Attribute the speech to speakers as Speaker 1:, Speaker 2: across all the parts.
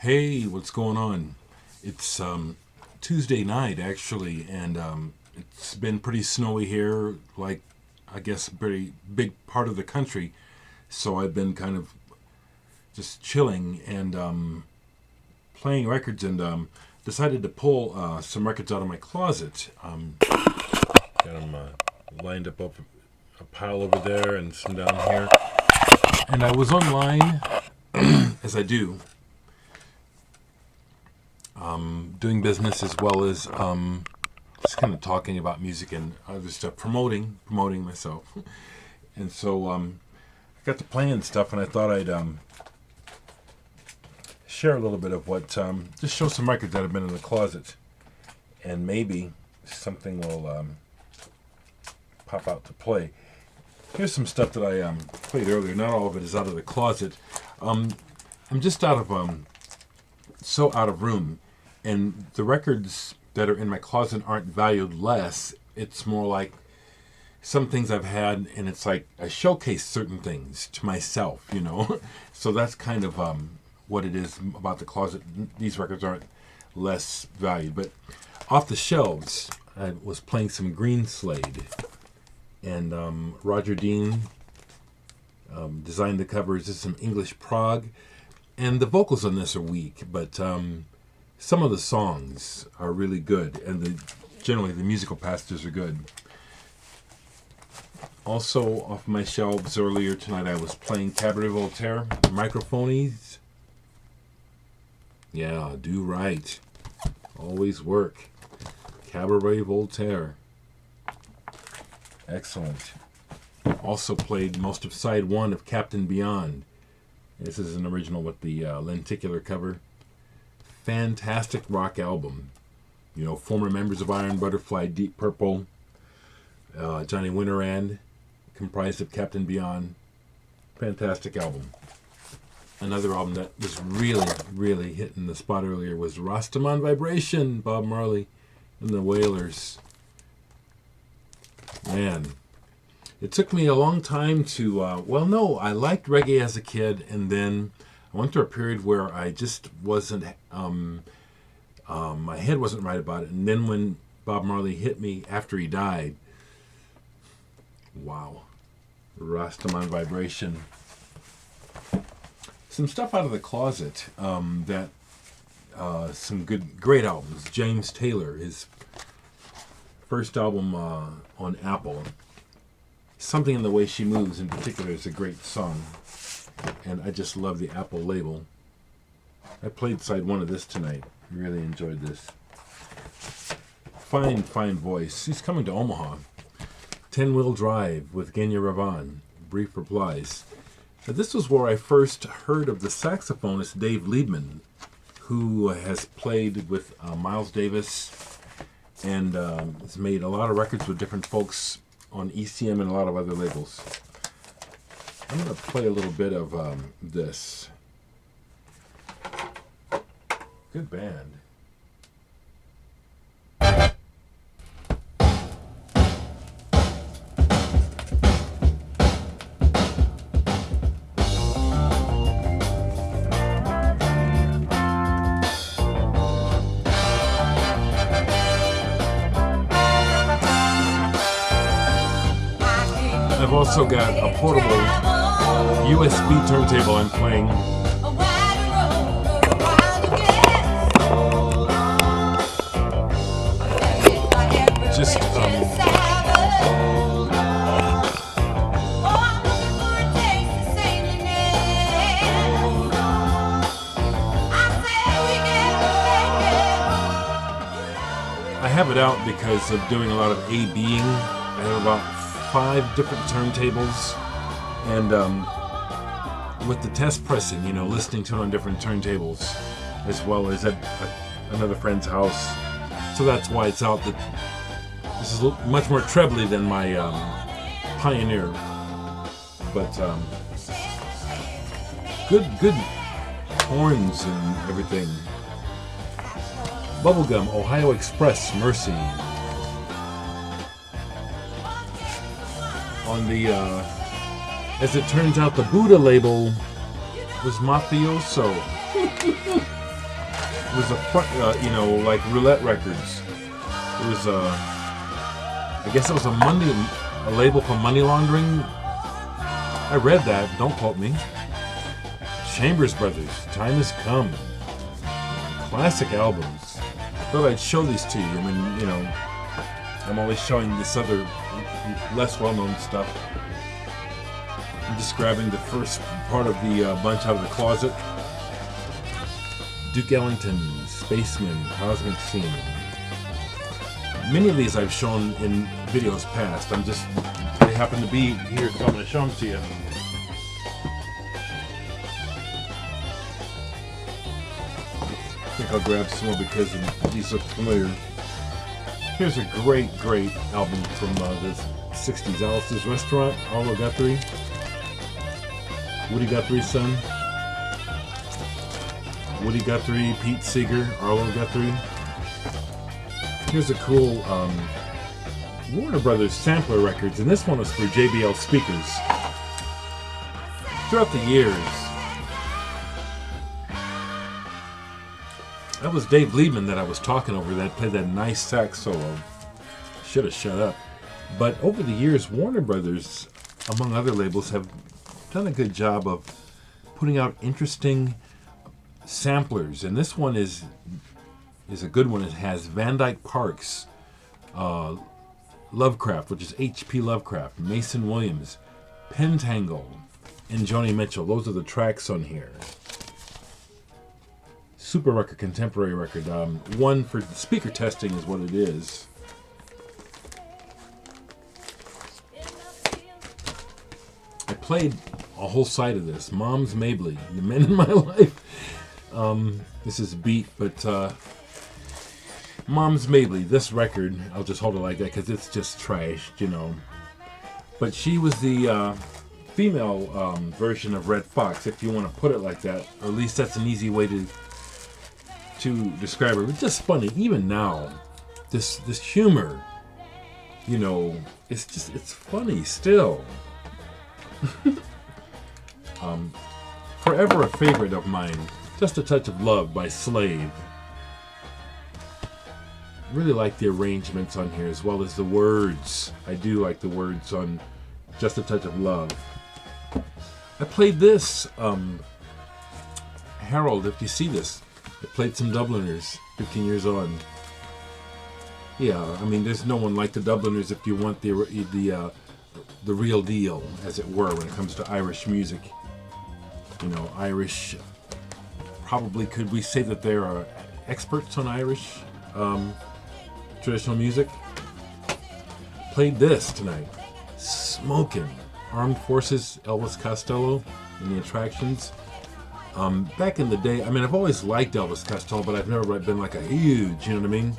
Speaker 1: Hey, what's going on? It's Tuesday night actually, and it's been pretty snowy here, like I guess a pretty big part of the country. So I've been kind of just chilling and playing records, and decided to pull some records out of my closet. Got them lined up a pile over there and some down here. And I was online, as I do, doing business as well as just kind of talking about music and other stuff, promoting myself. And so I got to playing stuff, and I thought I'd share a little bit of what, just show some records that have been in the closet, and maybe something will pop out to play. Here's some stuff that I played earlier. Not all of it is out of the closet. I'm just out of room, and the records that are in my closet aren't valued less. It's more like some things I've had, and it's like I showcase certain things to myself, you know. So that's kind of what it is about the closet. These records aren't less valued, but off the shelves, I was playing some Green Slade, and Roger Dean designed the covers. This is some English prog, and the vocals on this are weak, but some of the songs are really good, and generally the musical passages are good. Also, off my shelves earlier tonight, I was playing Cabaret Voltaire, microphonies. Yeah, do right. Always work. Cabaret Voltaire. Excellent. Also played most of side one of Captain Beyond. This is an original with the lenticular cover. Fantastic rock album. You know, former members of Iron Butterfly, Deep Purple, Johnny Winterand, comprised of Captain Beyond. Fantastic album. Another album that was really hitting the spot earlier was Rastaman Vibration, Bob Marley and the Wailers. Man, it took me a long time to, I liked reggae as a kid, and then I went through a period where I just wasn't, my head wasn't right about it. And then when Bob Marley hit me after he died, wow, Rastaman Vibration. Some stuff out of the closet, some great albums. James Taylor, his first album on Apple. Something in the Way She Moves in particular is a great song, and I just love the Apple label. I played side one of this tonight. Really enjoyed this. Fine voice. He's coming to Omaha. 10-Wheel Drive with Genya Ravan. Brief Replies. Now, this was where I first heard of the saxophonist Dave Liebman, who has played with Miles Davis and has made a lot of records with different folks on ECM and a lot of other labels. I'm going to play a little bit of this. Good band. I've also got a portable USB turntable I'm playing. Just I have it out because of doing a lot of A-Bing. I have about 5 different turntables, and with the test pressing, you know, listening to it on different turntables, as well as at another friend's house. So that's why it's out. That this is much more trebly than my Pioneer, but good horns and everything. Bubblegum, Ohio Express, Mercy. On the, as it turns out, the Buddha label was Mafioso. was a front, you know, like roulette records. It was I guess it was a label for money laundering. I read that. Don't quote me. Chambers Brothers, Time Has Come. Classic albums. Thought I'd show these to you. I mean, you know, I'm always showing this other less well-known stuff. I'm just grabbing the first part of the bunch out of the closet. Duke Ellington, Spaceman, Cosmic Scene. Many of these I've shown in videos past. They happen to be here, so I'm going to show them to you. I think I'll grab some more because these look familiar. Here's a great album from the 60s. Alice's Restaurant, Arlo Guthrie. Woody Guthrie's son. Woody Guthrie, Pete Seeger, Arlo Guthrie. Here's a cool Warner Brothers sampler records, and this one was for JBL speakers. Throughout the years, that was Dave Liebman that I was talking over that played that nice sax solo. Should have shut up. But over the years, Warner Brothers, among other labels, have done a good job of putting out interesting samplers, and this one is a good one. It has Van Dyke Parks, Lovecraft, which is H.P. Lovecraft, Mason Williams, Pentangle, and Joni Mitchell. Those are the tracks on here. Super record, contemporary record. One for speaker testing is what it is. I played a whole side of this. Moms Mabley, The Men in My Life. This is beat, but Moms Mabley, this record, I'll just hold it like that because it's just trash, you know. But she was the female version of Red Fox, if you want to put it like that. Or at least that's an easy way to describe her. It's just funny, even now, this humor, you know, it's funny still. Forever a favorite of mine, Just a Touch of Love by Slave. Really like the arrangements on here as well as the words. I do like the words on Just a Touch of Love. I played this, Harold, if you see this, I played some Dubliners, 15 years on. Yeah, I mean, there's no one like the Dubliners if you want the real deal, as it were, when it comes to Irish music. You know, Irish, probably could we say that there are experts on Irish traditional music? Played this tonight. Smoking. Armed Forces, Elvis Costello, and the Attractions. Back in the day, I mean, I've always liked Elvis Costello, but I've never been like a huge, you know what I mean?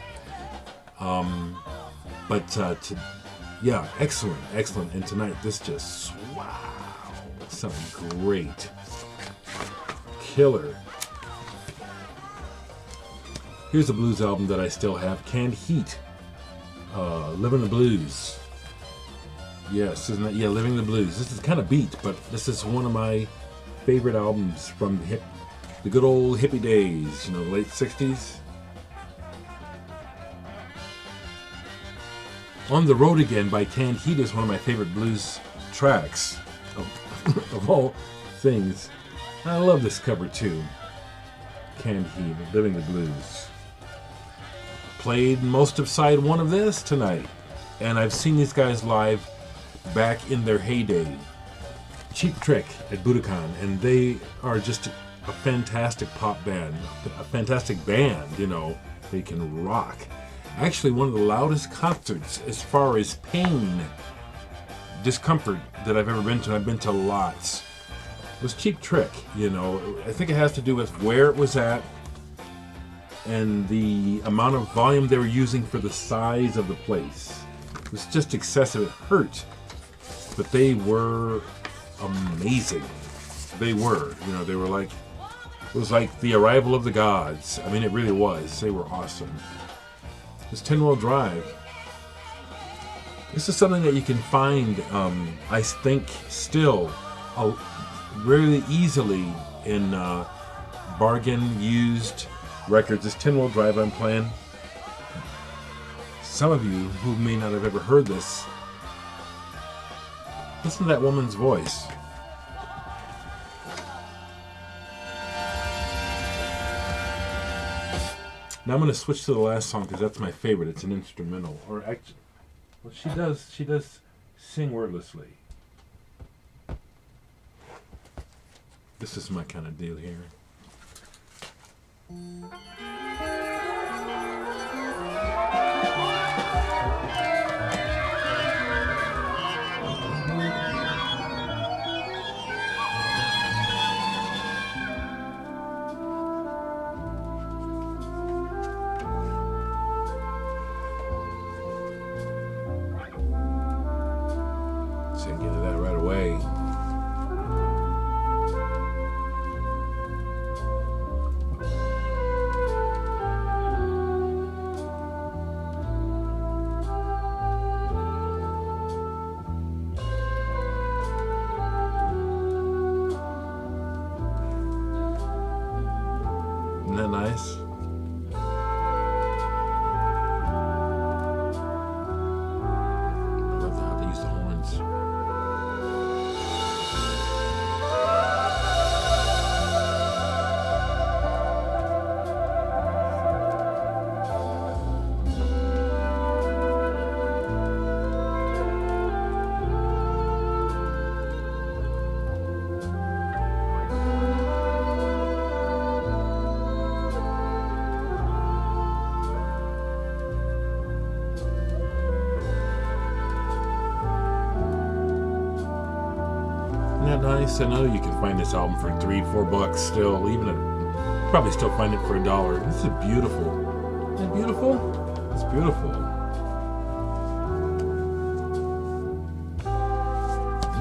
Speaker 1: Yeah, excellent. And tonight, this just, wow, something great. Killer. Here's a blues album that I still have, Canned Heat, Living the Blues. Yes, isn't that? Yeah, Living the Blues. This is kind of beat, but this is one of my favorite albums from the good old hippie days, you know, the late 60s. On the Road Again by Canned Heat is one of my favorite blues tracks of all things. I love this cover too. Canned Heat, Living the Blues. Played most of side one of this tonight, and I've seen these guys live back in their heyday. Cheap Trick at Budokan, and they are just a fantastic pop band, a fantastic band, you know. They can rock. Actually, one of the loudest concerts as far as pain, discomfort that I've ever been to, and I've been to lots, was Cheap Trick, you know. I think it has to do with where it was at and the amount of volume they were using for the size of the place. It was just excessive. It hurt. But they were amazing. They were, you know, they were like, it was like the arrival of the gods. I mean, it really was. They were awesome. This 10-wheel drive. This is something that you can find, I think, still really easily in bargain used records. This 10-wheel drive I'm playing. Some of you who may not have ever heard this, listen to that woman's voice. Now I'm going to switch to the last song because that's my favorite. It's an instrumental, or actually, well, she does sing wordlessly. This is my kind of deal here. So I can get to that right away. Isn't that nice? I love how they use the horns. Isn't that nice? I know you can find this album for $3-4 still, probably still find it for $1. This is beautiful. Isn't it beautiful? It's beautiful.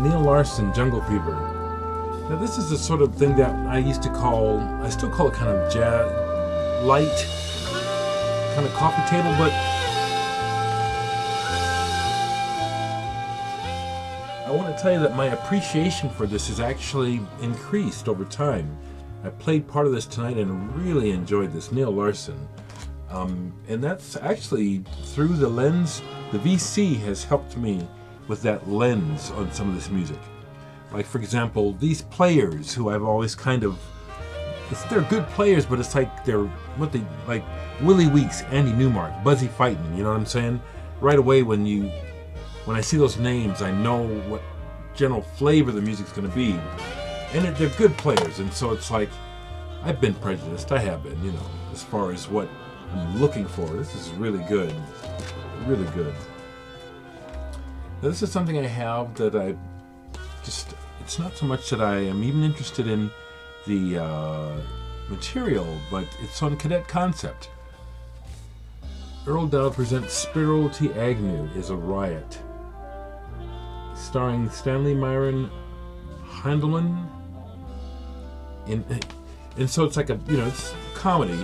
Speaker 1: Neil Larson, Jungle Fever. Now this is the sort of thing that I still call it kind of jazz, light, kind of coffee table, but I want to tell you that my appreciation for this has actually increased over time. I played part of this tonight and really enjoyed this. Neil Larson. And that's actually through the lens. The VC has helped me with that lens on some of this music. Like, for example, these players who I've always they're good players, but it's like like Willie Weeks, Andy Newmark, Buzzy Fightin', you know what I'm saying? Right away when I see those names, I know what general flavor the music's going to be. And they're good players, and so it's like, I've been prejudiced. I have been, as far as what I'm looking for. This is really good. Really good. Now, this is something I have that it's not so much that I am even interested in the material, but it's on Cadet Concept. Earl Dowd presents Spiro T. Agnew is a Riot, starring Stanley Myron Handelman. And so it's like it's comedy,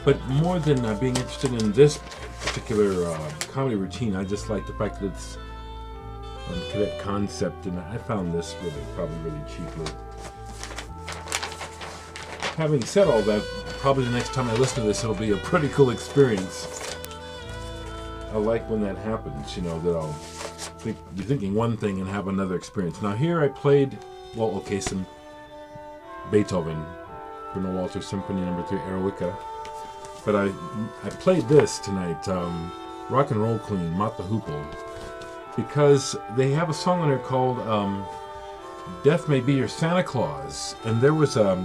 Speaker 1: but more than being interested in this particular comedy routine, I just like the fact that it's on Cadet Concept, and I found this probably really cheaply. Having said all that, probably the next time I listen to this, it'll be a pretty cool experience. I like when that happens, that I'll be thinking one thing and have another experience. Now here I played, some Beethoven, Bruno Walter Symphony No. 3, Eroica. But I played this tonight, Rock and Roll Queen, Mott the Hoople, because they have a song on there called Death May Be Your Santa Claus. And there's a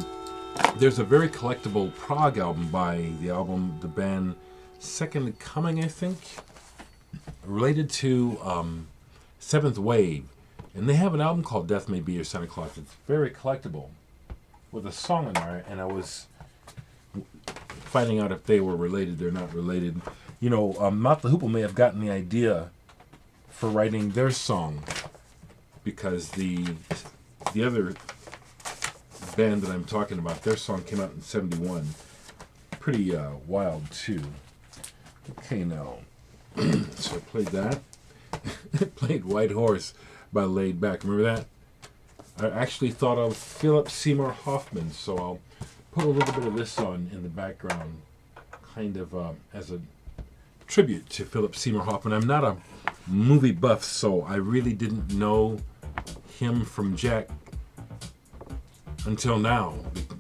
Speaker 1: very collectible prog album by the band Second Coming, I think, related to Seventh Wave. And they have an album called Death May Be Your Santa Claus. It's very collectible with a song in there, and I was finding out if they were related. They're not related. Mott the Hoople may have gotten the idea for writing their song because the other band that I'm talking about, their song came out in 1971. Pretty wild too. Okay, now, so I played that. I played White Horse by Laid Back. Remember that? I actually thought of Philip Seymour Hoffman, so I'll put a little bit of this on in the background, kind of as a tribute to Philip Seymour Hoffman. I'm not a movie buff, so I really didn't know him from Jack until now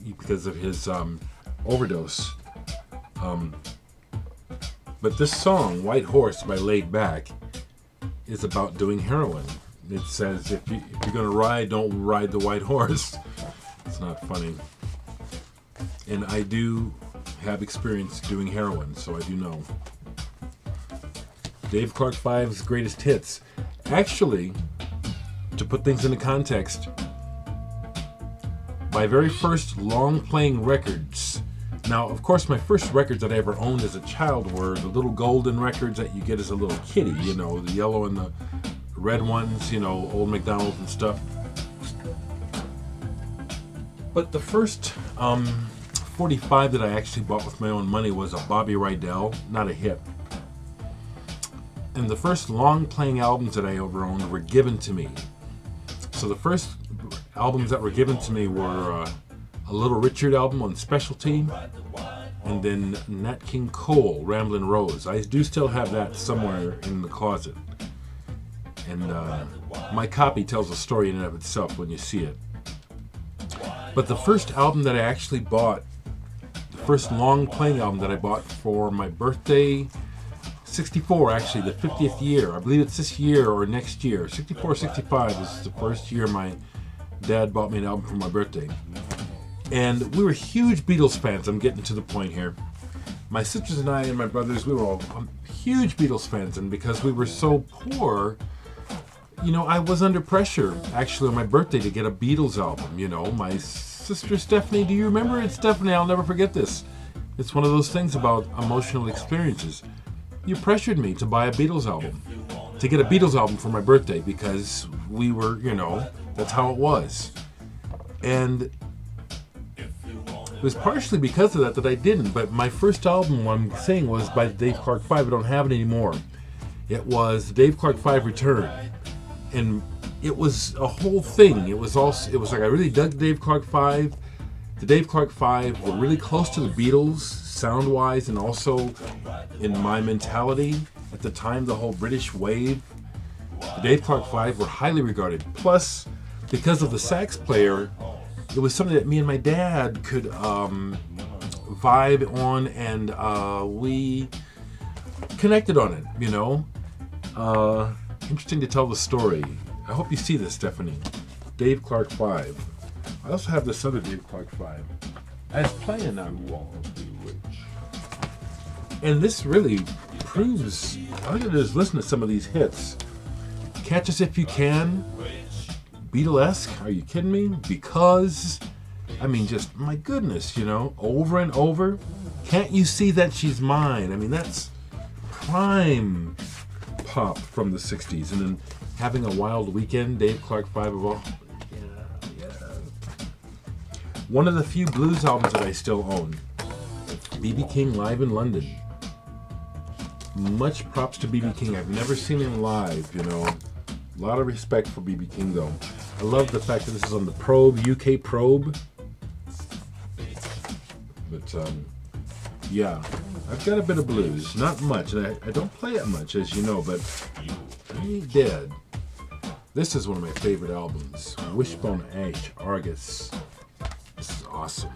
Speaker 1: because of his overdose. But this song, White Horse by Laid Back, is about doing heroin. It says, if you're going to ride, don't ride the white horse. It's not funny. And I do have experience doing heroin, so I do know. Dave Clark 5's greatest hits. Actually, to put things into context, my very first long-playing records. Now, of course, my first records that I ever owned as a child were the little golden records that you get as a little kiddie, you know, the yellow and the red ones, you know, Old McDonald and stuff. But the first 45 that I actually bought with my own money was a Bobby Rydell, not a hit. And the first long-playing albums that I ever owned were given to me. So the first albums that were given to me were a Little Richard album on Specialty, and then Nat King Cole, Ramblin' Rose. I do still have that somewhere in the closet. And my copy tells a story in and of itself when you see it. But the first album that I actually bought, the first long-playing album that I bought for my birthday, 64 actually, the 50th year. I believe it's this year or next year. 64, 65 is the first year my dad bought me an album for my birthday. And we were huge Beatles fans. I'm getting to the point here. My sisters and I and my brothers, we were all huge Beatles fans. And because we were so poor, you know, I was under pressure, actually, on my birthday to get a Beatles album. You know, my sister Stephanie, do you remember it? Stephanie, I'll never forget this. It's one of those things about emotional experiences. You pressured me to buy a Beatles album, to get a Beatles album for my birthday, because we were, you know, that's how it was. And it was partially because of that I didn't. But my first album, what I'm saying, was by the Dave Clark 5. I don't have it anymore. It was the Dave Clark 5 Return. And it was a whole thing. It was like I really dug the Dave Clark 5. The Dave Clark 5 were really close to the Beatles, sound-wise, and also in my mentality. At the time, the whole British wave, the Dave Clark 5 were highly regarded. Plus, because of the sax player, it was something that me and my dad could vibe on, and we connected on it, you know. Interesting to tell the story. I hope you see this, Stephanie. Dave Clark 5. I also have this other Dave Clark 5. As playing on Wall of the Witch. And this really proves, all you gotta do is listen to some of these hits. Catch Us If You Can. Beatlesque, are you kidding me? Because, I mean, just, my goodness, you know, over and over. Can't You See That She's Mine? I mean, that's prime pop from the 60s. And then Having a Wild Weekend, Dave Clark 5 of all. Yeah. One of the few blues albums that I still own. B.B. King live in London. Much props to B.B. King. I've never seen him live, you know. A lot of respect for B.B. King, though. I love the fact that this is on the Probe, UK Probe. But, yeah. I've got a bit of blues. Not much. And I don't play it much, as you know, but I ain't dead. This is one of my favorite albums. Wishbone Ash, Argus. This is awesome.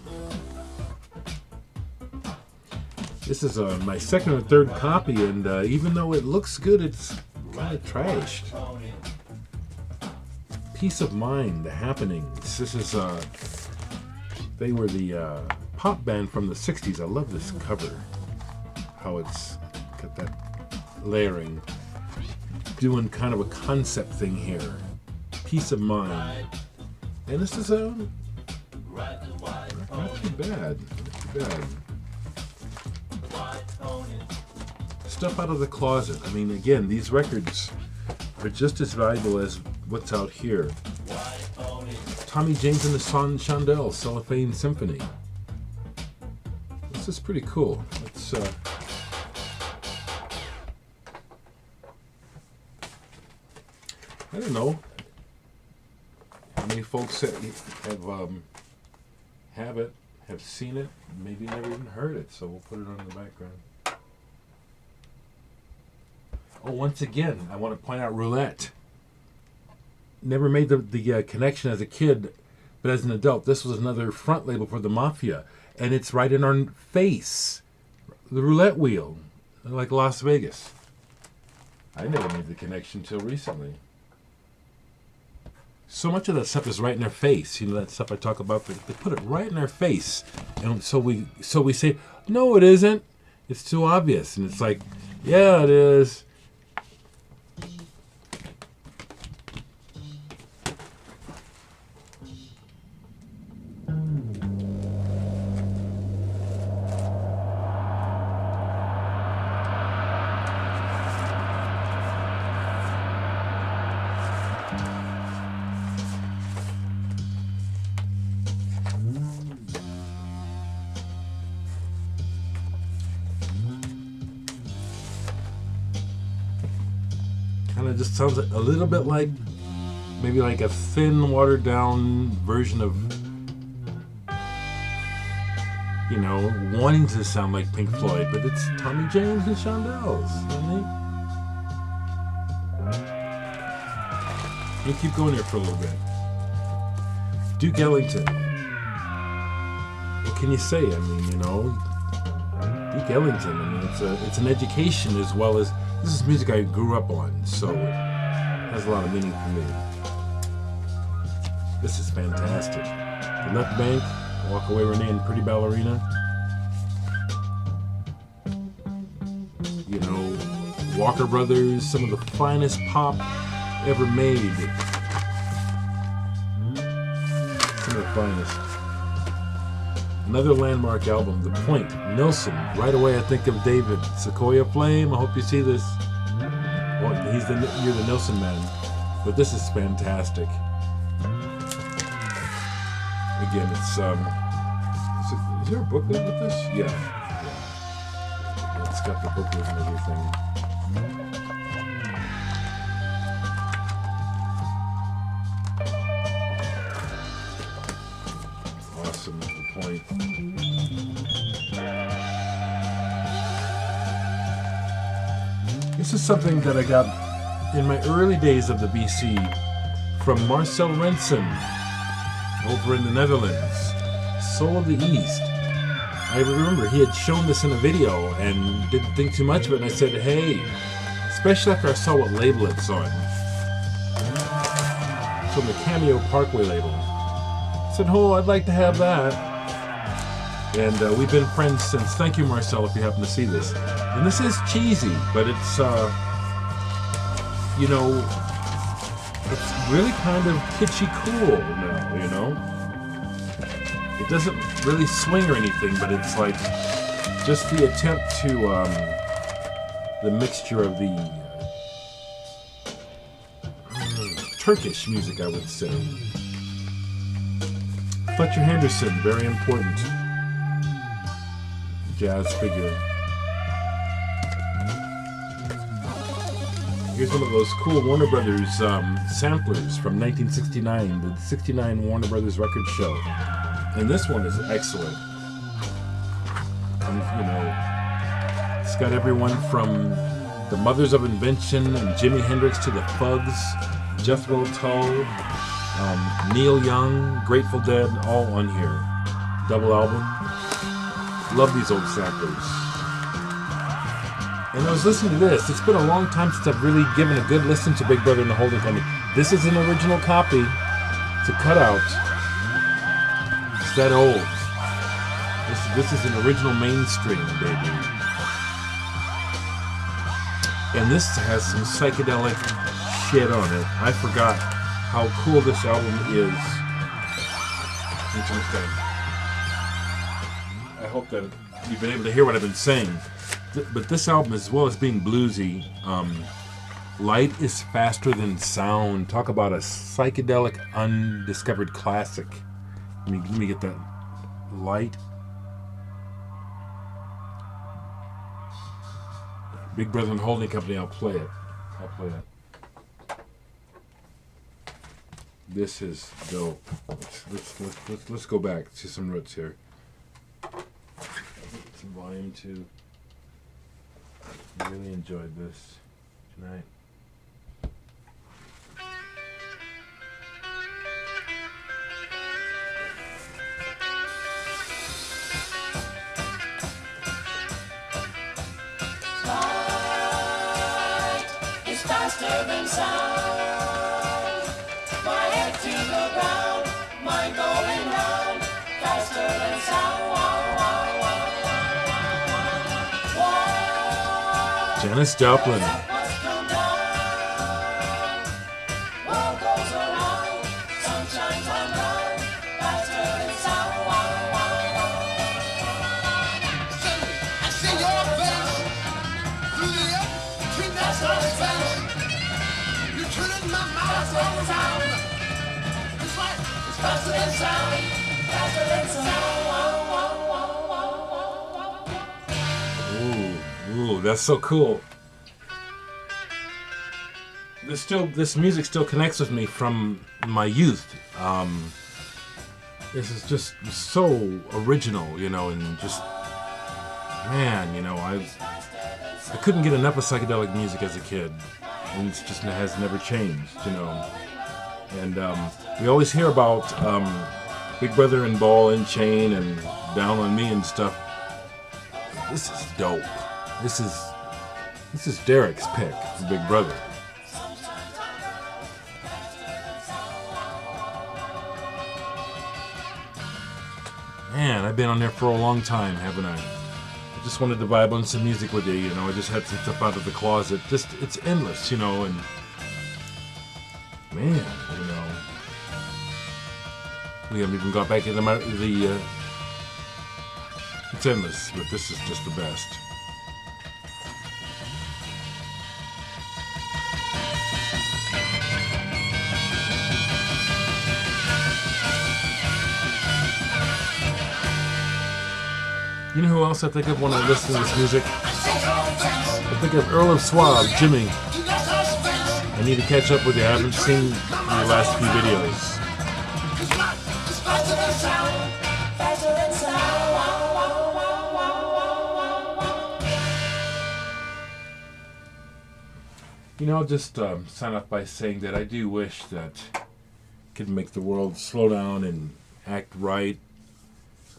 Speaker 1: This is my second or third copy, and even though it looks good, it's kind of trashed. Peace of Mind, The Happenings. This is, they were the pop band from the 60s. I love this cover. How it's got that layering. Doing kind of a concept thing here. Peace of Mind. And this is, not too bad. Not too bad. Stuff out of the closet. I mean, again, these records are just as valuable as what's out here. Tommy James and the Chandel, Cellophane Symphony. This is pretty cool. Let's I don't know how many folks have have seen it, maybe never even heard it, so we'll put it on in the background. Oh, once again, I want to point out Roulette. Never made the connection as a kid, but as an adult, this was another front label for the Mafia, and it's right in our face. The roulette wheel, like Las Vegas. I never made the connection till recently. So much of that stuff is right in our face. You know, that stuff I talk about, they put it right in our face. And so we say, no, it isn't. It's too obvious. And it's like, yeah, it is. Kind of just sounds a little bit like, maybe like a thin, watered down version of, you know, wanting to sound like Pink Floyd, but it's Tommy James and Shondells, isn't it? You keep going here for a little bit. Duke Ellington. What can you say? I mean, you know, Duke Ellington. I mean, it's an education as well as, this is music I grew up on, so it has a lot of meaning for me. This is fantastic. The Left Bank, Walk Away Renee and Pretty Ballerina. You know, Walker Brothers, some of the finest pop ever made. Some of the finest. Another landmark album, The Point, Nilsson. Right away I think of David. Sequoia Flame, I hope you see this. Well, you're the Nilsson man. But this is fantastic. Again, it's, is there a booklet with this? Yeah. It's got the booklet and everything. Awesome, The Point. This is something that I got in my early days of the BC from Marcel Rensen over in the Netherlands. Soul of the East. I remember he had shown this in a video and didn't think too much of it, and I said, hey, especially after I saw what label it's on. It's on the Cameo Parkway label. I said, oh, I'd like to have that. And we've been friends since. Thank you, Marcel, if you happen to see this. And this is cheesy, but it's, you know, it's really kind of kitschy cool now, you know? It doesn't really swing or anything, but it's like just the attempt to, the mixture of the Turkish music, I would say. Fletcher Henderson, very important jazz figure. Here's one of those cool Warner Brothers samplers from 1969, the 69 Warner Brothers record show. And this one is excellent. And, you know, it's got everyone from the Mothers of Invention and Jimi Hendrix to the Fugs, Jethro Tull, Neil Young, Grateful Dead, all on here. Double album. Love these old samplers. And I was listening to this. It's been a long time since I've really given a good listen to Big Brother and the Holding Company. This is an original copy. It's a cutout. It's that old. This is an original mainstream, baby. And this has some psychedelic shit on it. I forgot how cool this album is. Interesting. I hope that you've been able to hear what I've been saying. But this album, as well as being bluesy, Light is Faster Than Sound. Talk about a psychedelic, undiscovered classic. Let me get that. Light. Big Brother and Holding Company, I'll play it. This is dope. Let's go back to some roots here. volume 2. I really enjoyed this tonight.
Speaker 2: It's faster than sound. My head to the ground, mind going round. Faster than sound.
Speaker 1: Janis Joplin.
Speaker 2: Must come down. World goes around, sunshine time round. Faster than sound.
Speaker 3: I see your face through the empty nest of space. You turn my mind around. It's like it's faster than sound.
Speaker 2: Faster than sound.
Speaker 1: Ooh, that's so cool. This music still connects with me from my youth. This is just so original, you know, and just, man, you know, I couldn't get enough of psychedelic music as a kid, and it just has never changed, you know. And we always hear about Big Brother and Ball and Chain and Down on Me and stuff. This is dope. This is Dereck's pick for Big Brother. Man, I've been on there for a long time, haven't I? I just wanted to vibe on some music with you, you know. I just had some stuff out of the closet. Just, it's endless, you know, and man, you know. We haven't even got back into the it's endless, but this is just the best. You know who else I think of when I listen to this music? I think of Earl of Suave, Jimmy. I need to catch up with you. I haven't seen your last few videos.
Speaker 3: It's faster than sound.
Speaker 2: Faster than sound.
Speaker 1: You know, I'll just sign off by saying that I do wish that I could make the world slow down and act right,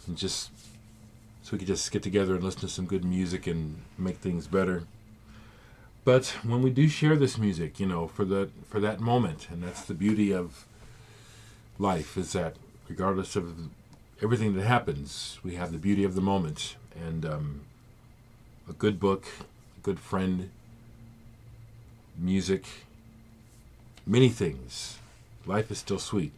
Speaker 1: and just so we could just get together and listen to some good music and make things better. But when we do share this music, you know, for that moment, and that's the beauty of life, is that regardless of everything that happens, we have the beauty of the moment, and a good book, a good friend, music, many things. Life is still sweet.